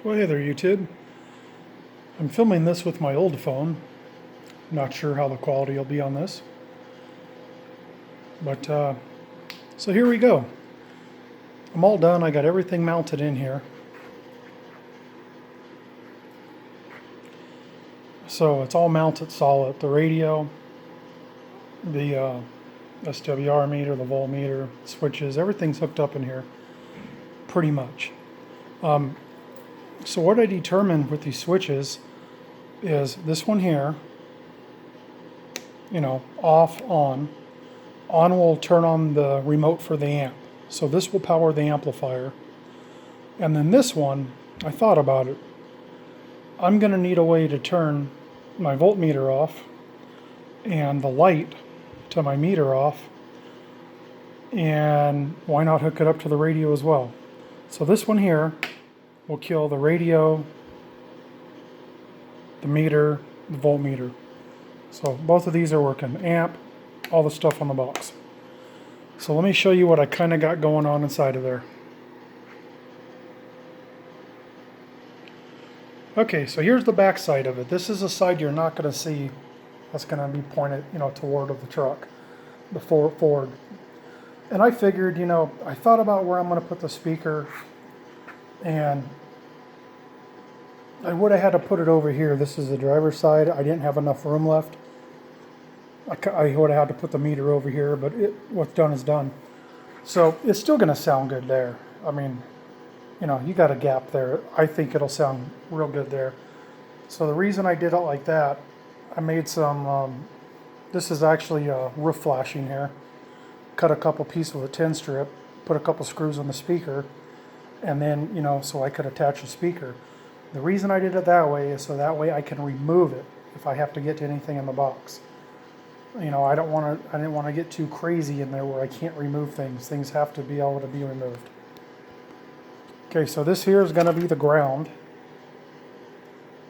Well, hey there, YouTube. I'm filming this with my old phone. Not sure how the quality will be on this. But, so here we go. I'm all done. I got everything mounted in here. So it's all mounted solid. The radio, the SWR meter, the voltmeter, switches, everything's hooked up in here. Pretty much. So what I determined with these switches is this one here, off, on. On will turn on the remote for the amp. So this will power the amplifier. And then this one, I thought about it. I'm going to need a way to turn my voltmeter off and the light to my meter off. And why not hook it up to the radio as well? So this one here will kill the radio, the meter, the voltmeter. So both of these are working. Amp, all the stuff on the box. So let me show you what I kind of got going on inside of there. Okay, so here's the back side of it. This is a side you're not going to see. That's going to be pointed, toward the truck, the forward. And I figured, I thought about where I'm going to put the speaker, and I would have had to put it over here. This is the driver's side. I didn't have enough room left. I would have had to put the meter over here, but what's done is done. So it's still going to sound good there. I mean, you got a gap there. I think it'll sound real good there. So the reason I did it like that, I made some, this is actually roof flashing here. Cut a couple pieces of a tin strip, put a couple screws on the speaker, and then, so I could attach a speaker. The reason I did it that way is so that way I can remove it if I have to get to anything in the box. I didn't want to get too crazy in there where I can't remove things. Things have to be able to be removed. Okay, so this here is going to be the ground.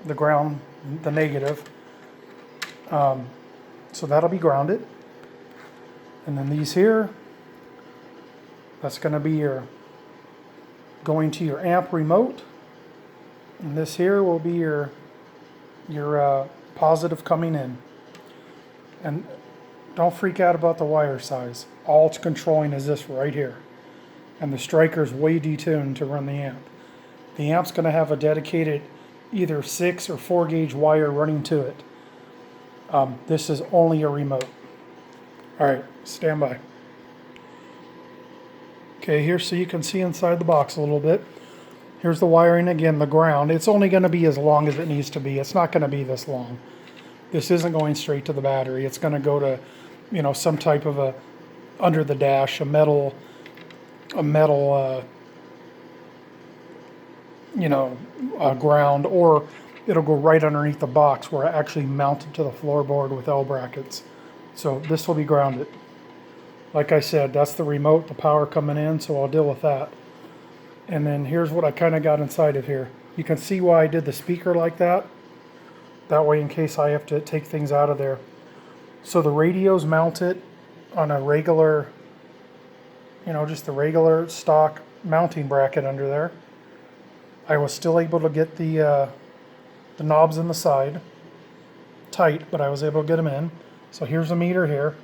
The negative. So that'll be grounded. And then these here, that's going to be going to your amp remote. And this here will be your positive coming in. And don't freak out about the wire size. All it's controlling is this right here. And the striker's way detuned to run the amp. The amp's going to have a dedicated either 6 or 4 gauge wire running to it. This is only a remote. Alright, stand by. Okay, here so you can see inside the box a little bit. Here's the wiring again, the ground. It's only going to be as long as it needs to be. It's not going to be this long. This isn't going straight to the battery. It's going to go to, some type of a, under the dash, a metal, ground, or it'll go right underneath the box where I actually mounted to the floorboard with L brackets. So this will be grounded. Like I said, that's the remote, the power coming in, so I'll deal with that. And then here's what I kind of got inside of here. You can see why I did the speaker like that. That way in case I have to take things out of there. So the radio's mounted on a regular, just the regular stock mounting bracket under there. I was still able to get the knobs in the side tight, but I was able to get them in. So here's the meter here.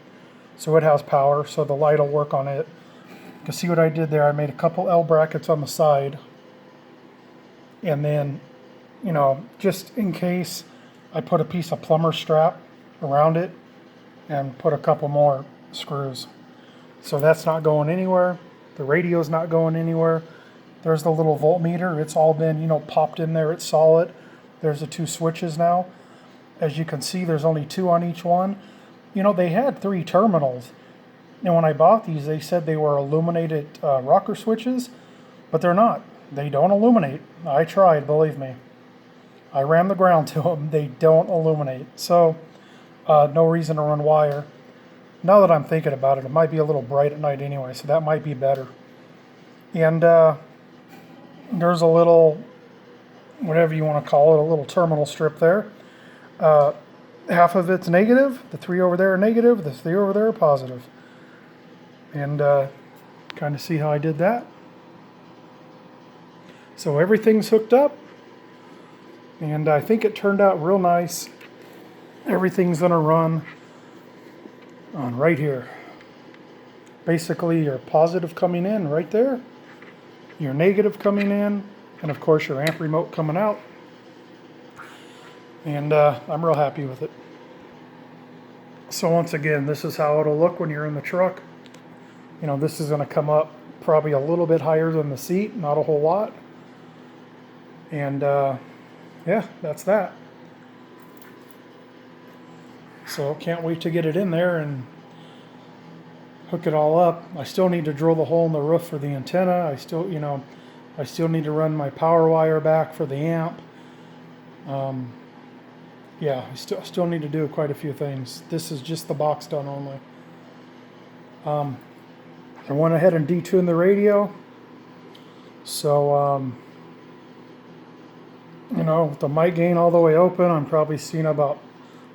So it has power, so the light will work on it. You can see what I did there. I made a couple L brackets on the side. And then, just in case, I put a piece of plumber strap around it and put a couple more screws. So that's not going anywhere. The radio's not going anywhere. There's the little voltmeter. It's all been, popped in there. It's solid. There's the 2 switches now. As you can see, there's only 2 on each one. They had 3 terminals. And when I bought these, they said they were illuminated rocker switches, but they're not. They don't illuminate. I tried, believe me. I ran the ground to them. They don't illuminate. So, no reason to run wire. Now that I'm thinking about it, it might be a little bright at night anyway, so that might be better. And there's a little, whatever you want to call it, a little terminal strip there. Half of it's negative. The 3 over there are negative. The 3 over there are positive. And kind of see how I did that. So everything's hooked up. And I think it turned out real nice. Everything's gonna run on right here. Basically your positive coming in right there, your negative coming in, and of course your amp remote coming out. And I'm real happy with it. So once again, this is how it'll look when you're in the truck. You know, this is going to come up probably a little bit higher than the seat, not a whole lot. And yeah, that's that. So can't wait to get it in there and hook it all up. I still need to drill the hole in the roof for the antenna. I still need to run my power wire back for the amp. Yeah, I still need to do quite a few things. This is just the box done only. I went ahead and detuned the radio. So, you know, with the mic gain all the way open, I'm probably seeing about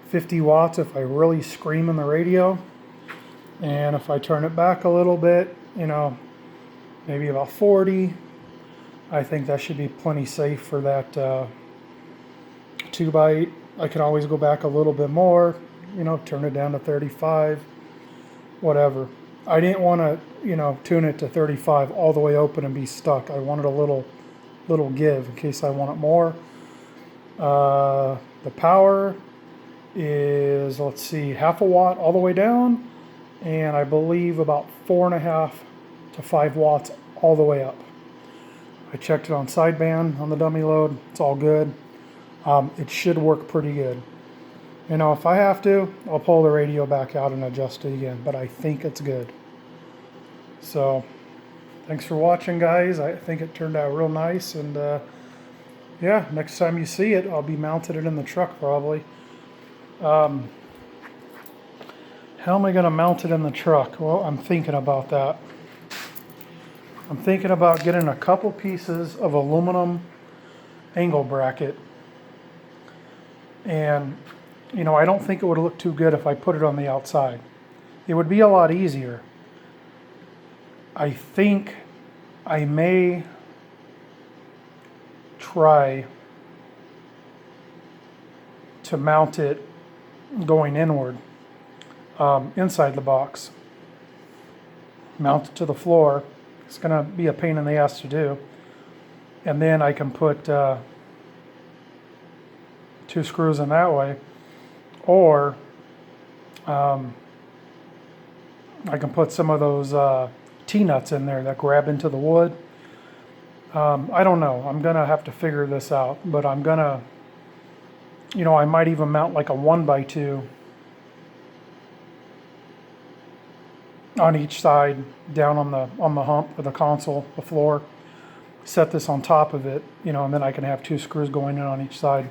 50 watts if I really scream in the radio. And if I turn it back a little bit, you know, maybe about 40, I think that should be plenty safe for that 2x8. I can always go back a little bit more, you know, turn it down to 35, whatever. I didn't want to, you know, tune it to 35 all the way open and be stuck. I wanted a little give in case I want it more. The power is, let's see, 0.5 watt all the way down, and I believe about 4.5 to 5 watts all the way up. I checked it on sideband on the dummy load. It's all good. It should work pretty good. You know, if I have to, I'll pull the radio back out and adjust it again, but I think it's good. So, thanks for watching, guys. I think it turned out real nice, and yeah, next time you see it, I'll be mounted it in the truck probably. How am I going to mount it in the truck? Well, I'm thinking about that. I'm thinking about getting a couple pieces of aluminum angle bracket. And, you know, I don't think it would look too good if I put it on the outside. It would be a lot easier. I think I may try to mount it going inward, inside the box. Mount it to the floor. It's going to be a pain in the ass to do. And then I can put 2 screws in that way, or I can put some of those T-nuts in there that grab into the wood. I don't know. I'm gonna have to figure this out, but I'm gonna, you know, I might even mount like a 1x2 on each side, down on the hump of the console, the floor. Set this on top of it, you know, and then I can have 2 screws going in on each side.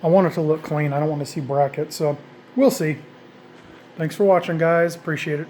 I want it to look clean. I don't want to see brackets, so we'll see. Thanks for watching, guys. Appreciate it.